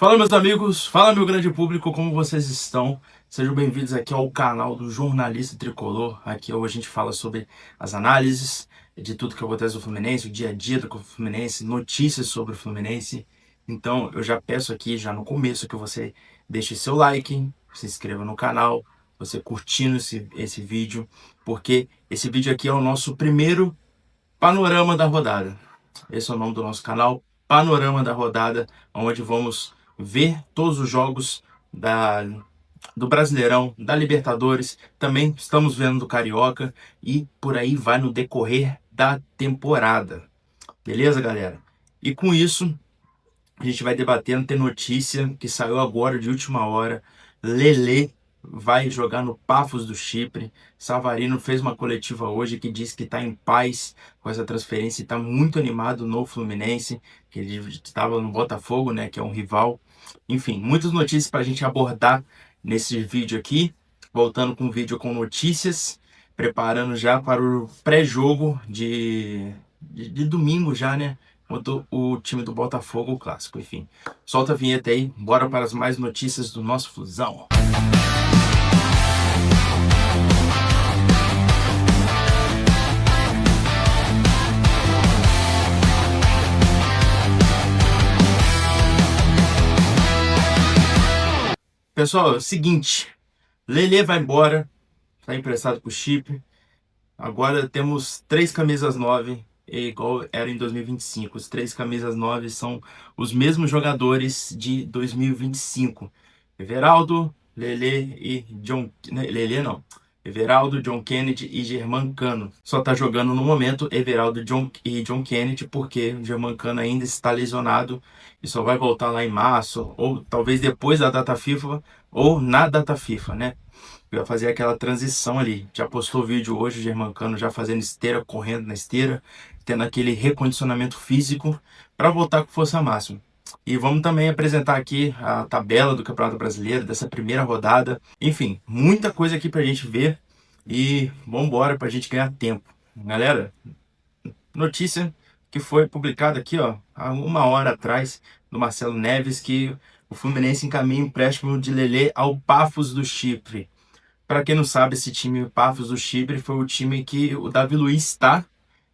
Fala, meus amigos, fala, meu grande público, como vocês estão? Sejam bem-vindos aqui ao canal do Jornalista Tricolor. Aqui hoje a gente fala sobre as análises de tudo que acontece no Fluminense, o dia a dia do Fluminense, notícias sobre o Fluminense. Então, eu já peço aqui, já no começo, que você deixe seu like, se inscreva no canal, você curtindo esse vídeo, porque esse vídeo aqui é o nosso primeiro panorama da rodada. Esse é o nome do nosso canal, Panorama da Rodada, onde vamos ver todos os jogos do Brasileirão, da Libertadores, também estamos vendo do Carioca e por aí vai no decorrer da temporada. Beleza, galera? E com isso, a gente vai debatendo, tem notícia que saiu agora de última hora. Lelê vai jogar no Paphos do Chipre. Savarino fez uma coletiva hoje que diz que está em paz com essa transferência e está muito animado no Fluminense, que ele estava no Botafogo, né, que é um rival. Enfim, muitas notícias para a gente abordar nesse vídeo aqui. Voltando com um vídeo com notícias, preparando já para o pré-jogo de domingo já, né? Contra o time do Botafogo, o clássico, enfim. Solta a vinheta aí, bora para as mais notícias do nosso Flusão. Pessoal, é o seguinte, Lelê vai embora, tá emprestado pro Chipre. Agora temos 3 camisas 9, igual era em 2025. Os 3 camisas 9 são os mesmos jogadores de 2025. Everaldo, Lelê e John... Lelê não. Everaldo, John Kennedy e Germancano. Só tá jogando no momento Everaldo e John Kennedy porque o Germancano ainda está lesionado e só vai voltar lá em março, ou talvez depois da data FIFA, ou na data FIFA, né? Vai fazer aquela transição ali. Já postou vídeo hoje, o Germancano já fazendo esteira, correndo na esteira, tendo aquele recondicionamento físico para voltar com força máxima. E vamos também apresentar aqui a tabela do Campeonato Brasileiro, dessa primeira rodada. Enfim, muita coisa aqui pra gente ver e vamos embora pra gente ganhar tempo. Galera, notícia que foi publicada aqui, ó, há 1 hora atrás, do Marcelo Neves, que o Fluminense encaminha empréstimo de Lelê ao Paphos do Chipre. Para quem não sabe, esse time Paphos do Chipre foi o time que o Davi Luiz está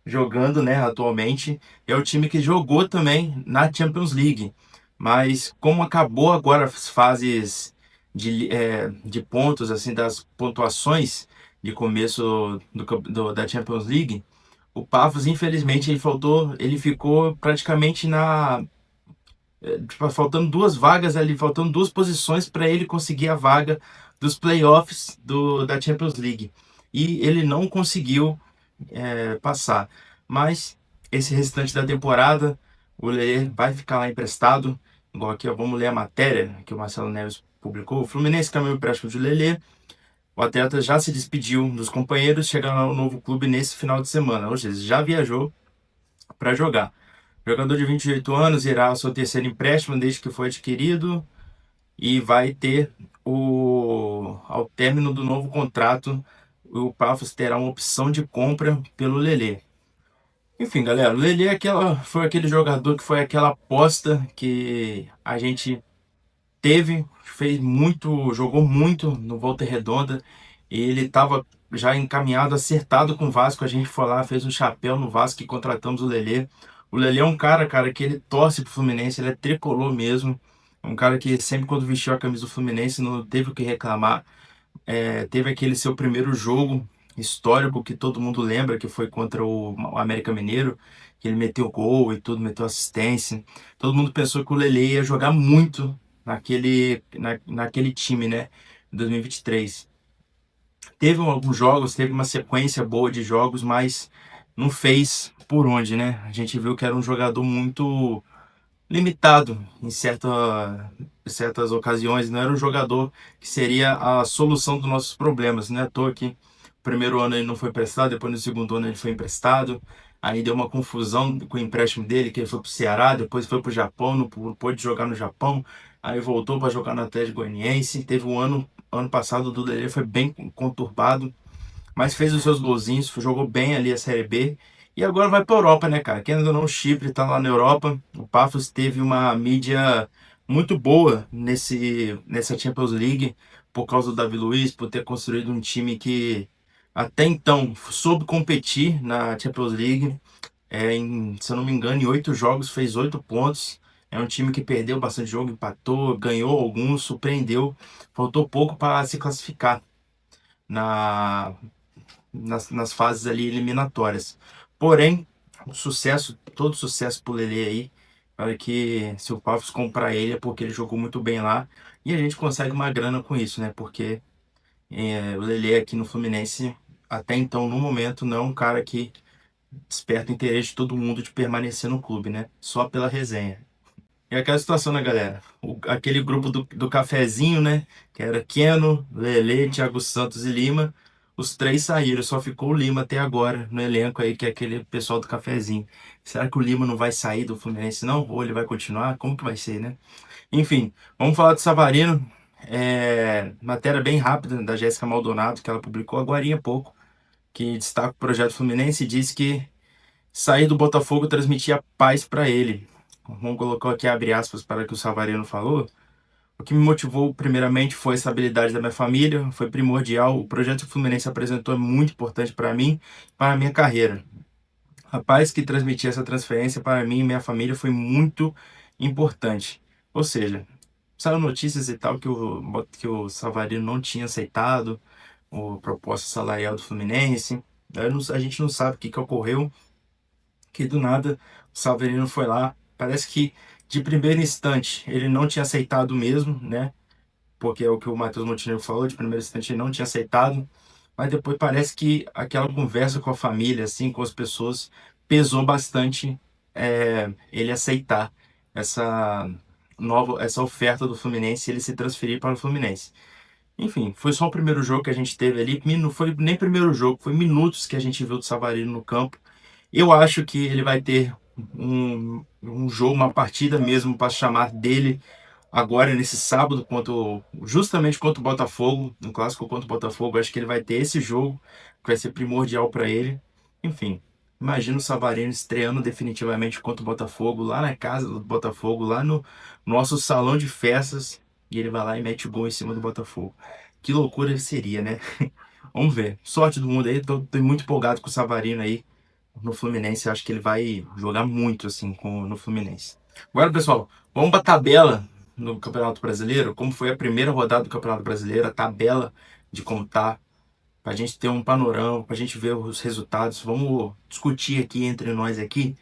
jogando, né, atualmente. É o time que jogou também na Champions League. Mas como acabou agora as fases de pontos, assim, das pontuações de começo da Champions League, o Paphos, infelizmente, ele ficou praticamente faltando 2 vagas ali, faltando 2 posições para ele conseguir a vaga dos playoffs da Champions League. E ele não conseguiu passar. Mas esse restante da temporada, o Lelê vai ficar lá emprestado. Igual aqui, ó, vamos ler a matéria que o Marcelo Neves publicou. O Fluminense caminhou o empréstimo de Lelê. O atleta já se despediu dos companheiros, chegando ao novo clube nesse final de semana. Ou seja, já viajou para jogar. O jogador de 28 anos irá ao seu terceiro empréstimo desde que foi adquirido e vai ter ao término do novo contrato, o Paphos terá uma opção de compra pelo Lelê. Enfim, galera, o Lelê foi aquele jogador que foi aquela aposta que a gente fez muito, jogou muito no Volta Redonda e ele estava já encaminhado, acertado com o Vasco. A gente foi lá, fez um chapéu no Vasco e contratamos o Lelê. O Lelê é um cara, que ele torce pro Fluminense, ele é tricolor mesmo. Um cara que sempre quando vestiu a camisa do Fluminense não teve o que reclamar. Teve aquele seu primeiro jogo histórico que todo mundo lembra, que foi contra o América Mineiro, que ele meteu gol e tudo, meteu assistência. Todo mundo pensou que o Lelê ia jogar muito naquele time, né, em 2023. Teve alguns jogos, teve uma sequência boa de jogos, mas não fez por onde, né? A gente viu que era um jogador muito limitado em certas ocasiões, não era um jogador que seria a solução dos nossos problemas, né? À toa que o primeiro ano ele não foi emprestado, depois no segundo ano ele foi emprestado, aí deu uma confusão com o empréstimo dele, que ele foi pro Ceará, depois foi pro Japão, não pôde jogar no Japão, aí voltou para jogar no Atlético Goianiense. Teve ano passado do Lelê, foi bem conturbado, mas fez os seus golzinhos, jogou bem ali a Série B. E agora vai para Europa, né, cara? Quem ainda não, o Chipre tá lá na Europa. O Paphos teve uma mídia muito boa nessa Champions League, por causa do Davi Luiz, por ter construído um time que até então soube competir na Champions League. Se eu não me engano, em 8 jogos fez 8 pontos. É um time que perdeu bastante jogo, empatou, ganhou alguns, surpreendeu. Faltou pouco para se classificar na, nas fases ali eliminatórias. Porém, o sucesso, todo sucesso pro Lelê aí. Olha que se o Pafos comprar ele é porque ele jogou muito bem lá. E a gente consegue uma grana com isso, né? Porque o Lelê aqui no Fluminense, até então, no momento, não é um cara que desperta o interesse de todo mundo de permanecer no clube, né? Só pela resenha. E aquela situação, né, galera? Aquele grupo do cafezinho, né? Que era Keno, Lele, Thiago Santos e Lima. Os três saíram, só ficou o Lima até agora no elenco aí, que é aquele pessoal do cafezinho. Será que o Lima não vai sair do Fluminense, não? Ou ele vai continuar? Como que vai ser, né? Enfim, vamos falar do Savarino. Matéria bem rápida da Jéssica Maldonado, que ela publicou agora há pouco, que destaca o projeto Fluminense e diz que sair do Botafogo transmitia paz para ele. Vamos colocar aqui abre aspas para o que o Savarino falou. O que me motivou primeiramente foi a estabilidade da minha família, foi primordial. O projeto que o Fluminense apresentou é muito importante para mim, para a minha carreira. A paz que transmitia essa transferência para mim e minha família foi muito importante. Ou seja, saiu notícias e tal que o Savarino não tinha aceitado a proposta salarial do Fluminense. A gente não sabe o que ocorreu, que do nada o Savarino foi lá. Parece que de primeiro instante ele não tinha aceitado mesmo, né? Porque é o que o Matheus Montenegro falou, de primeiro instante ele não tinha aceitado. Mas depois parece que aquela conversa com a família, assim, com as pessoas, pesou bastante ele aceitar essa essa oferta do Fluminense e ele se transferir para o Fluminense. Enfim, foi só o primeiro jogo que a gente teve ali. Não foi nem primeiro jogo, foi minutos que a gente viu do Savarino no campo. Eu acho que ele vai ter um jogo, uma partida mesmo para chamar dele agora nesse sábado, justamente contra o Botafogo, no clássico contra o Botafogo. Acho que ele vai ter esse jogo, que vai ser primordial para ele. Enfim, imagina o Savarino estreando definitivamente contra o Botafogo, lá na casa do Botafogo, lá no nosso salão de festas, e ele vai lá e mete o gol em cima do Botafogo. Que loucura seria, né? Vamos ver. Sorte do mundo aí, tô muito empolgado com o Savarino aí no Fluminense. Acho que ele vai jogar muito assim no Fluminense. Agora, pessoal, vamos para a tabela no Campeonato Brasileiro. Como foi a primeira rodada do Campeonato Brasileiro, a tabela de como tá, para a gente ter um panorama, para a gente ver os resultados. Vamos discutir aqui entre nós aqui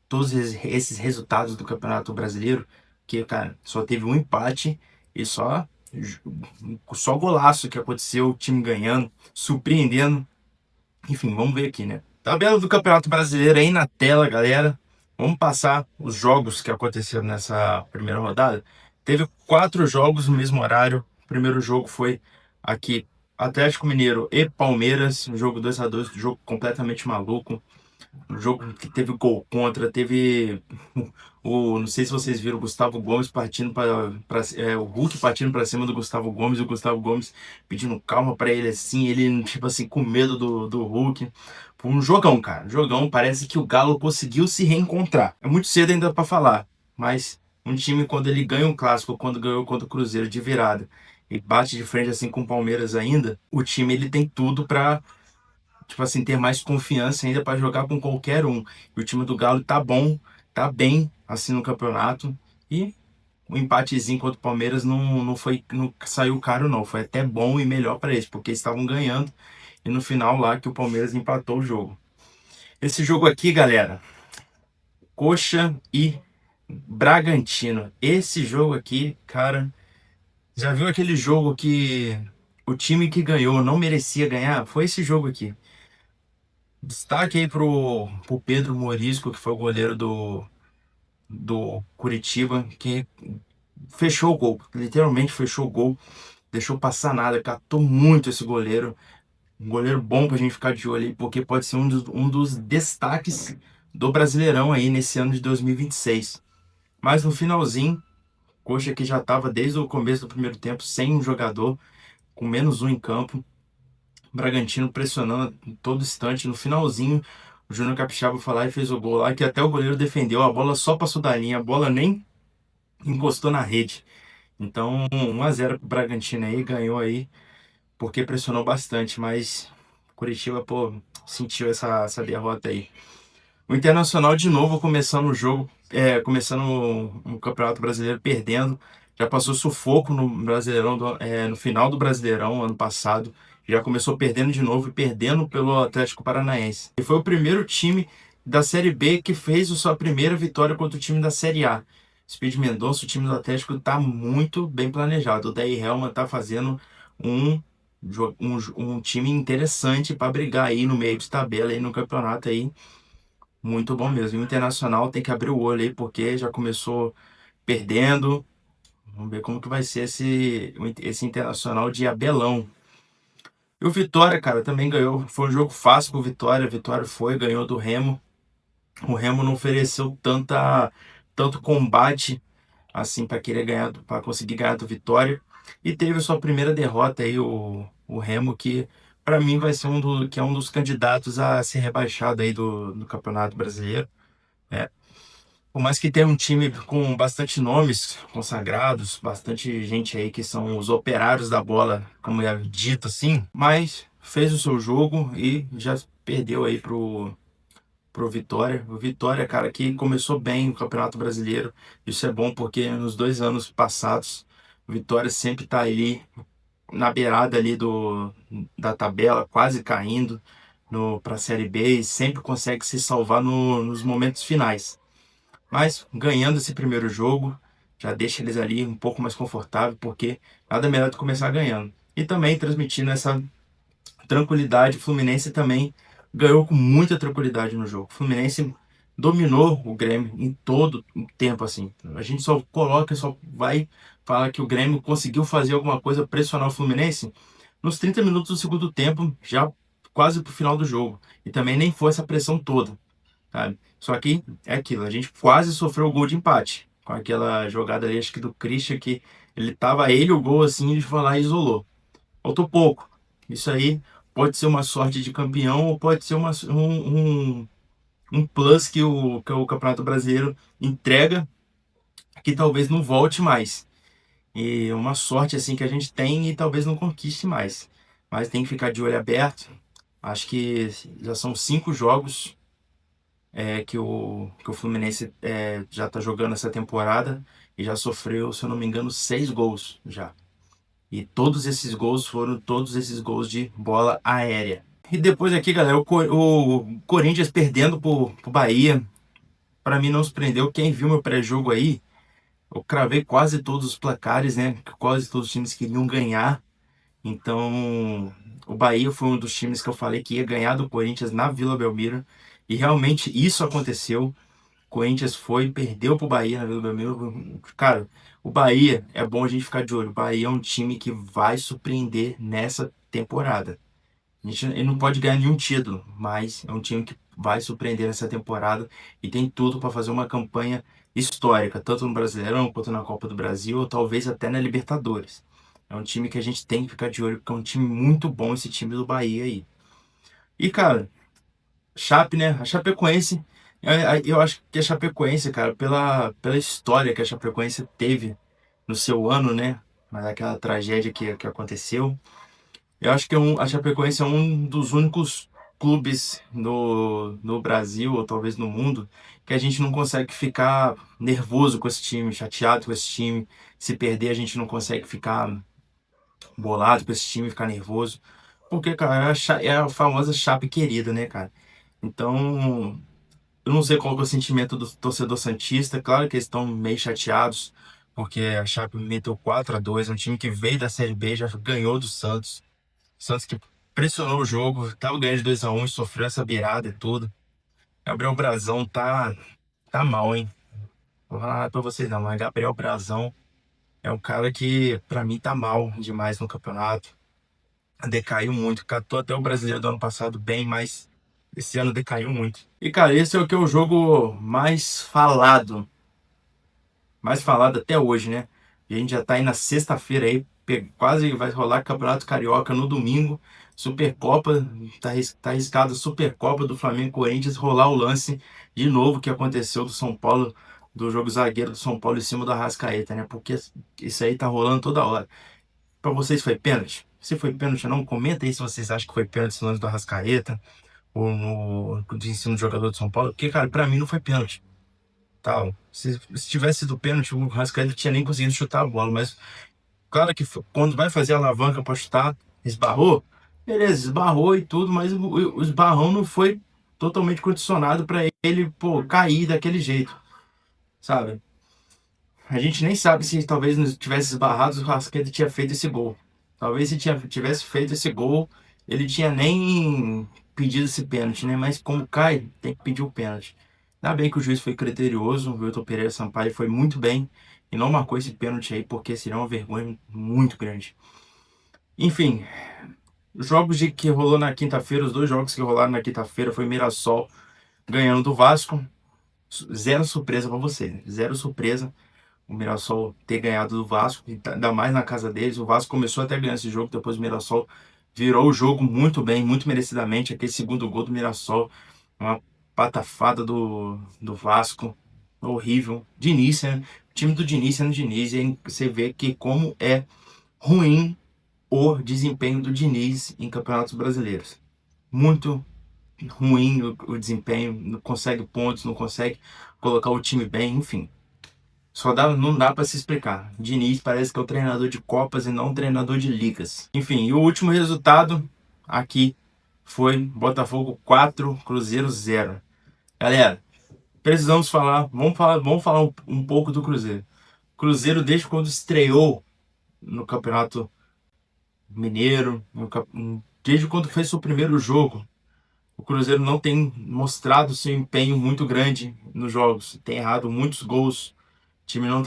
todos esses resultados do Campeonato Brasileiro, que, cara, só teve um empate e só golaço que aconteceu, o time ganhando, surpreendendo. Enfim, vamos ver aqui, né? Tabela do Campeonato Brasileiro aí na tela, galera. Vamos passar os jogos que aconteceram nessa primeira rodada. Teve 4 jogos no mesmo horário. O primeiro jogo foi aqui, Atlético Mineiro e Palmeiras. Um jogo 2-2, um jogo completamente maluco. Um jogo que teve gol contra, teve não sei se vocês viram o Gustavo Gomes partindo o Hulk partindo para cima do Gustavo Gomes, e o Gustavo Gomes pedindo calma para ele assim, ele tipo assim com medo do Hulk. Foi um jogão, cara, jogão. Parece que o Galo conseguiu se reencontrar. É muito cedo ainda para falar, mas um time quando ele ganha um clássico, quando ganhou contra o Cruzeiro de virada e bate de frente assim com o Palmeiras ainda, o time ele tem tudo para tipo assim, ter mais confiança ainda para jogar com qualquer um. E o time do Galo tá bom, tá bem assim no campeonato. E o empatezinho contra o Palmeiras não saiu caro, não. Foi até bom e melhor para eles, porque eles estavam ganhando. E no final lá que o Palmeiras empatou o jogo. Esse jogo aqui, galera, Coxa e Bragantino. Esse jogo aqui, cara, já viu aquele jogo que o time que ganhou não merecia ganhar? Foi esse jogo aqui. Destaque aí pro Pedro Morisco, que foi o goleiro do Curitiba, que fechou o gol, literalmente fechou o gol, deixou passar nada, catou muito esse goleiro. Um goleiro bom pra gente ficar de olho aí, porque pode ser um dos destaques do Brasileirão aí nesse ano de 2026. Mas no finalzinho, Coxa que já estava desde o começo do primeiro tempo sem um jogador, com -1 em campo. Bragantino pressionando em todo instante. No finalzinho, o Júnior Capixaba foi lá e fez o gol lá, que até o goleiro defendeu. A bola só passou da linha, a bola nem encostou na rede. Então, 1-0 pro Bragantino aí, ganhou aí, porque pressionou bastante, mas Curitiba, pô, sentiu essa derrota aí. O Internacional de novo começando o jogo, começando o Campeonato Brasileiro perdendo. Já passou sufoco no Brasileirão, no final do Brasileirão ano passado. Já começou perdendo de novo e perdendo pelo Atlético Paranaense. E foi o primeiro time da Série B que fez a sua primeira vitória contra o time da Série A. Speed Mendonça, o time do Atlético está muito bem planejado. O Daí Helman está fazendo um, um time interessante para brigar aí no meio de tabela aí no campeonato aí. Muito bom mesmo. E o Internacional tem que abrir o olho aí, porque já começou perdendo. Vamos ver como que vai ser esse Internacional de Abelão. E o Vitória, cara, também ganhou. Foi um jogo fácil pro Vitória. O Vitória foi, ganhou do Remo. O Remo não ofereceu tanto combate assim para querer ganhar, para conseguir ganhar do Vitória. E teve a sua primeira derrota aí, o Remo, que para mim vai ser um dos candidatos a ser rebaixado aí do Campeonato Brasileiro. É, por mais que tenha um time com bastante nomes consagrados, bastante gente aí que são os operários da bola, como é dito assim, mas fez o seu jogo e já perdeu aí pro Vitória. O Vitória, cara, que começou bem o Campeonato Brasileiro. Isso é bom porque nos 2 anos passados, o Vitória sempre tá ali na beirada ali da tabela, quase caindo para a Série B e sempre consegue se salvar nos momentos finais. Mas ganhando esse primeiro jogo, já deixa eles ali um pouco mais confortável, porque nada melhor do que começar ganhando. E também transmitindo essa tranquilidade, o Fluminense também ganhou com muita tranquilidade no jogo. O Fluminense dominou o Grêmio em todo o tempo, assim. A gente só vai falar que o Grêmio conseguiu fazer alguma coisa, pressionar o Fluminense nos 30 minutos do segundo tempo, já quase pro final do jogo. E também nem foi essa pressão toda, sabe? Só que é aquilo, a gente quase sofreu o gol de empate. Com aquela jogada ali, acho que do Christian, que ele o gol assim, ele foi lá e isolou. Faltou pouco. Isso aí pode ser uma sorte de campeão ou pode ser um plus que o Campeonato Brasileiro entrega que talvez não volte mais. E uma sorte assim que a gente tem e talvez não conquiste mais. Mas tem que ficar de olho aberto. Acho que já são 5 jogos que o Fluminense já está jogando essa temporada e já sofreu, se eu não me engano, 6 gols já. E todos esses gols foram todos esses gols de bola aérea. E depois aqui, galera, o Corinthians perdendo pro Bahia. Para mim não surpreendeu. Quem viu meu pré-jogo aí, eu cravei quase todos os placares, né? Quase todos os times queriam ganhar. Então, o Bahia foi um dos times que eu falei que ia ganhar do Corinthians na Vila Belmiro. E realmente isso aconteceu. Corinthians foi, perdeu pro Bahia na Vila Belmiro. Cara, o Bahia é bom a gente ficar de olho. O Bahia é um time que vai surpreender nessa temporada. Ele não pode ganhar nenhum título, mas é um time que vai surpreender nessa temporada e tem tudo para fazer uma campanha histórica, tanto no Brasileirão quanto na Copa do Brasil, ou talvez até na Libertadores. É um time que a gente tem que ficar de olho, porque é um time muito bom esse time do Bahia aí. E, cara, Chape, né? A Chapecoense, eu acho que a Chapecoense, cara, pela história que a Chapecoense teve no seu ano, né? Mas aquela tragédia que aconteceu. Eu acho que a Chapecoense é um dos únicos clubes no Brasil, ou talvez no mundo, que a gente não consegue ficar nervoso com esse time, chateado com esse time. Se perder, a gente não consegue ficar bolado com esse time, ficar nervoso. Porque, cara, é a famosa Chape querida, né, cara? Então, eu não sei qual que é o sentimento do torcedor santista. Claro que eles estão meio chateados, porque a Chape meteu 4-2, um time que veio da Série B, já ganhou do Santos. Santos que pressionou o jogo, tava ganhando de 2-1 e sofreu essa virada e tudo. Gabriel Brazão tá mal, hein? Vou falar pra vocês não, mas Gabriel Brazão é um cara que, pra mim, tá mal demais no campeonato. Decaiu muito. Catou até o brasileiro do ano passado bem, mas esse ano decaiu muito. E, cara, esse é o jogo mais falado até hoje, né? E a gente já tá aí na sexta-feira aí, quase vai rolar Campeonato Carioca no domingo. Supercopa, tá arriscado Supercopa do Flamengo e Corinthians rolar o lance de novo que aconteceu do São Paulo do jogo zagueiro do São Paulo em cima do Arrascaeta, né? Porque isso aí tá rolando toda hora. Pra vocês foi pênalti? Se foi pênalti, não comenta aí se vocês acham que foi pênalti esse lance do Arrascaeta ou no de ensino do jogador do São Paulo, porque, cara, pra mim não foi pênalti. Tal. Se tivesse sido pênalti, o Arrascaeta tinha nem conseguido chutar a bola, mas claro que quando vai fazer a alavanca pra chutar, esbarrou, beleza, esbarrou e tudo, mas o esbarrão não foi totalmente condicionado pra ele, pô, cair daquele jeito, sabe? A gente nem sabe se talvez não tivesse esbarrado, o Arrascaeta tinha feito esse gol. Talvez se tivesse feito esse gol, ele tinha nem pedido esse pênalti, né? Mas como cai, tem que pedir o pênalti. Ainda bem que o juiz foi criterioso, o Wilton Pereira Sampaio foi muito bem e não marcou esse pênalti aí, porque seria uma vergonha muito grande. Enfim, os jogos que rolou na quinta-feira, os dois jogos que rolaram na quinta-feira foi Mirassol ganhando do Vasco. Zero surpresa pra você, zero surpresa o Mirassol ter ganhado do Vasco, ainda mais na casa deles. O Vasco começou até ganhando esse jogo, depois o Mirassol virou o jogo muito bem, muito merecidamente. Aquele segundo gol do Mirassol, uma patafada do Vasco, horrível. Diniz, né? O time do Diniz sendo Diniz, e aí você vê que como é ruim o desempenho do Diniz em campeonatos brasileiros. Muito ruim o desempenho, não consegue pontos, não consegue colocar o time bem, enfim. Não dá para se explicar. Diniz parece que é o treinador de Copas e não um treinador de ligas. Enfim, e o último resultado aqui foi Botafogo 4, Cruzeiro 0. Galera, precisamos falar, vamos falar um pouco do Cruzeiro. Cruzeiro, desde quando estreou no Campeonato Mineiro, desde quando fez seu primeiro jogo, o Cruzeiro não tem mostrado seu empenho muito grande nos jogos. Tem errado muitos gols. O time não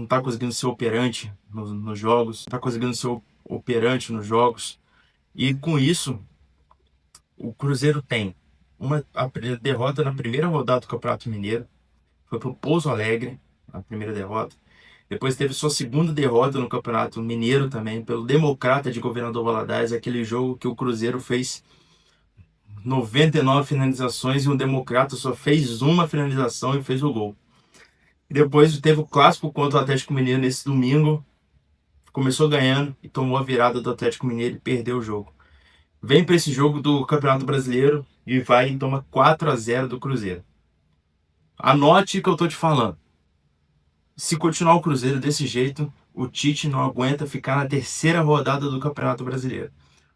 tá conseguindo ser operante nos jogos, não tá conseguindo ser operante nos jogos. E com isso, o Cruzeiro tem a derrota na primeira rodada do Campeonato Mineiro, foi pro Pouso Alegre, a primeira derrota. Depois teve sua segunda derrota no Campeonato Mineiro também, pelo Democrata de Governador Valadares, aquele jogo que o Cruzeiro fez 99 finalizações e o Democrata só fez uma finalização e fez o gol. Depois teve o clássico contra o Atlético Mineiro nesse domingo. Começou ganhando e tomou a virada do Atlético Mineiro e perdeu o jogo. Vem para esse jogo do Campeonato Brasileiro e vai e toma 4-0 do Cruzeiro. Anote o que eu tô te falando. Se continuar o Cruzeiro desse jeito, o Tite não aguenta ficar na terceira rodada do Campeonato Brasileiro.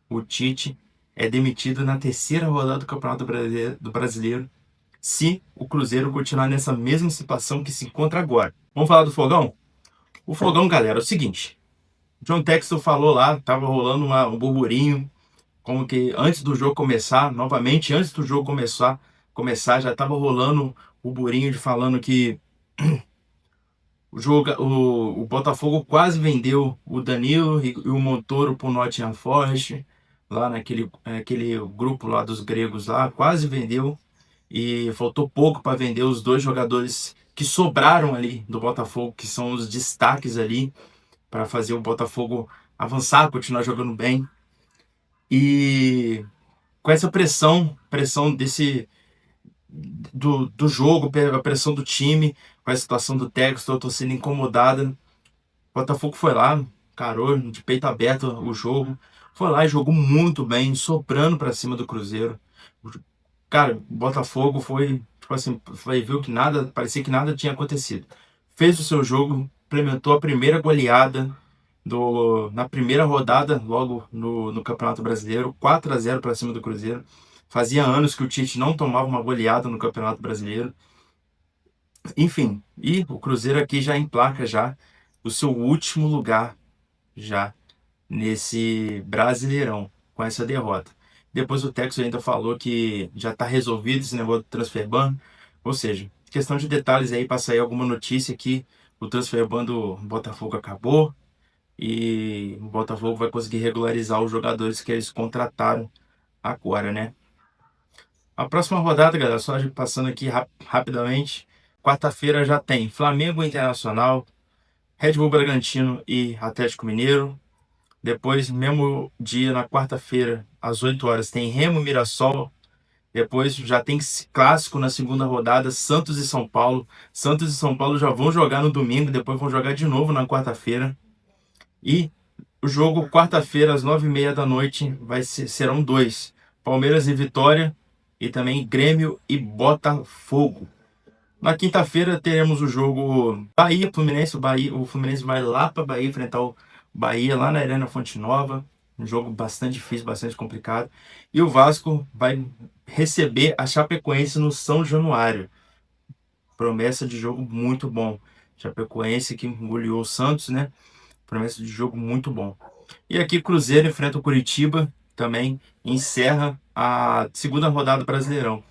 O Tite é demitido na terceira rodada do Campeonato Brasileiro se o Cruzeiro continuar nessa mesma situação que se encontra agora. Vamos falar do Fogão? O Fogão, galera, é o seguinte. John Textor falou lá, tava rolando um burburinho, como que antes do jogo começar, novamente, antes do jogo começar já tava rolando o burburinho de falando que o Botafogo quase vendeu o Danilo e o Montoro pro Nottingham Forest, lá aquele grupo lá dos gregos lá, quase vendeu e faltou pouco para vender os dois jogadores que sobraram ali do Botafogo, que são os destaques ali para fazer o Botafogo avançar, continuar jogando bem. E com essa pressão do jogo, a pressão do time, com a situação do técnico, eu tô sendo incomodada. O Botafogo foi lá, carou de peito aberto o jogo, foi lá e jogou muito bem, soprando para cima do Cruzeiro. Cara, o Botafogo foi, tipo assim, viu que nada, parecia que nada tinha acontecido. Fez o seu jogo, implementou a primeira goleada na primeira rodada, logo no Campeonato Brasileiro, 4-0 para cima do Cruzeiro. Fazia anos que o Tite não tomava uma goleada no Campeonato Brasileiro. Enfim, e o Cruzeiro aqui já emplaca já o seu último lugar já nesse Brasileirão com essa derrota. Depois o Texo ainda falou que já está resolvido esse negócio do transfer ban, ou seja, questão de detalhes aí para sair alguma notícia que o transfer ban do Botafogo acabou e o Botafogo vai conseguir regularizar os jogadores que eles contrataram agora, né? A próxima rodada, galera, só passando aqui rapidamente, quarta-feira já tem Flamengo Internacional, Red Bull Bragantino e Atlético Mineiro. Depois, mesmo dia, na quarta-feira, às 8 horas, tem Remo Mirassol. Depois já tem clássico na segunda rodada, Santos e São Paulo. Santos e São Paulo já vão jogar no domingo, depois vão jogar de novo na quarta-feira. E o jogo, quarta-feira, às 9h30 da noite, serão dois. Palmeiras e Vitória e também Grêmio e Botafogo. Na quinta-feira teremos o jogo Bahia Fluminense. O Fluminense vai lá para Bahia enfrentar o Bahia lá na Arena Fonte Nova. Um jogo bastante difícil, bastante complicado. E o Vasco vai receber a Chapecoense no São Januário. Promessa de jogo muito bom. Chapecoense que engoliu o Santos, né? Promessa de jogo muito bom. E aqui Cruzeiro enfrenta o Curitiba, também encerra a segunda rodada do Brasileirão.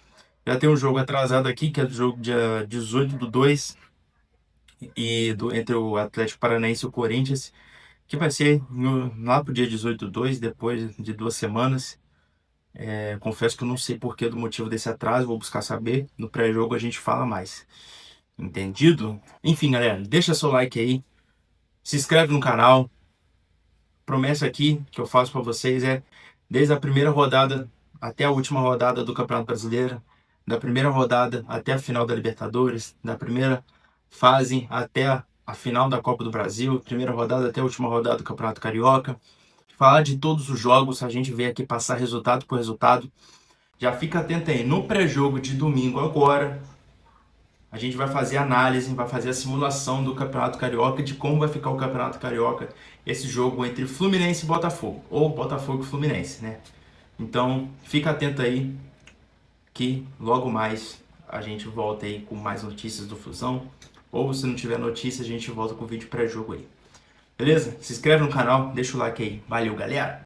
Já tem um jogo atrasado aqui, que é do jogo dia 18/2, entre o Atlético Paranaense e o Corinthians, que vai ser lá pro dia 18/2, depois de 2 semanas. Confesso que eu não sei porquê do motivo desse atraso, vou buscar saber. No pré-jogo a gente fala mais. Entendido? Enfim, galera, deixa seu like aí, se inscreve no canal. Promessa aqui que eu faço para vocês é, desde a primeira rodada até a última rodada do Campeonato Brasileiro, da primeira rodada até a final da Libertadores, da primeira fase até a final da Copa do Brasil, primeira rodada até a última rodada do Campeonato Carioca. Falar de todos os jogos, a gente vem aqui passar resultado por resultado. Já fica atento aí, no pré-jogo de domingo agora, a gente vai fazer análise, vai fazer a simulação do Campeonato Carioca, de como vai ficar o Campeonato Carioca, esse jogo entre Fluminense e Botafogo, ou Botafogo e Fluminense, né? Então, fica atento aí, que logo mais a gente volta aí com mais notícias do Flusão, ou se não tiver notícia, a gente volta com o vídeo pré-jogo aí. Beleza? Se inscreve no canal, deixa o like aí. Valeu, galera!